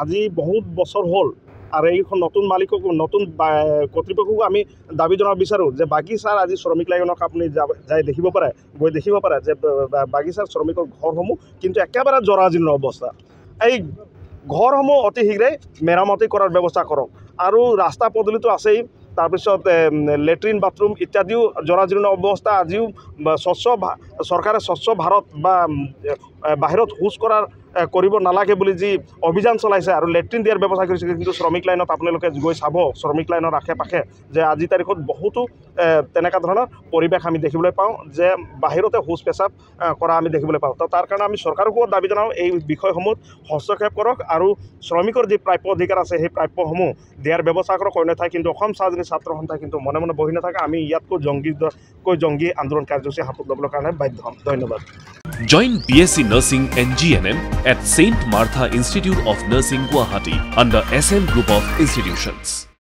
আজি বহুত বছৰ হ'ল আৰু এইখন নতুন মালিকক নতুন কৰ্তৃপক্ষক আমি দাবী জনাব বিচাৰোঁ যে বাগিচাৰ আজি শ্ৰমিক লাইনক আপুনি যাই দেখিব পাৰে যে বাগিচাৰ শ্ৰমিকৰ ঘৰসমূহ কিন্তু একেবাৰে জৰাজীৰ্ণ অৱস্থা। এই ঘৰসমূহ অতি শীঘ্ৰেই মেৰামতি কৰাৰ ব্যৱস্থা কৰক আৰু ৰাস্তা পদূলিটো আছেই, তাৰপিছত লেট্ৰিন বাথৰুম ইত্যাদিও জৰাজীৰ্ণ অৱস্থা। আজিও চৰকাৰে স্বচ্ছ ভাৰত বা বাহিৰত শৌচ কৰিব নালাগে বুলি যি অভিযান চলাইছে আৰু লেট্ৰিন দিয়াৰ ব্যৱস্থা কৰিছে, কিন্তু শ্ৰমিক লাইনত আপোনালোকে গৈ চাব শ্ৰমিক লাইনৰ আশে পাশে যে আজিৰ তাৰিখত বহুতো তেনেকুৱা ধৰণৰ পৰিৱেশ আমি দেখিবলৈ পাওঁ যে বাহিৰতে শৌচ পেচাব কৰা আমি দেখিবলৈ পাওঁ। তো তাৰ কাৰণে আমি চৰকাৰকো দাবী জনাওঁ এই বিষয়সমূহত হস্তক্ষেপ কৰক আৰু শ্ৰমিকৰ যি প্ৰাপ্য অধিকাৰ আছে সেই প্ৰাপ্যসমূহ দিয়াৰ ব্যৱস্থা কৰক। অন্যথায় কিন্তু অসম চাহ ছাত্ৰ সন্থাই কিন্তু মনে মনে বহি নাথাকে, আমি ইয়াতকৈ জংগী আন্দোলন কাৰ্যসূচী হাতত ল'বৰ কাৰণে বাধ্য হ'ম। ধন্যবাদ। Join BSc Nursing and GNM at St. Martha Institute of Nursing, Guwahati under SM Group of Institutions.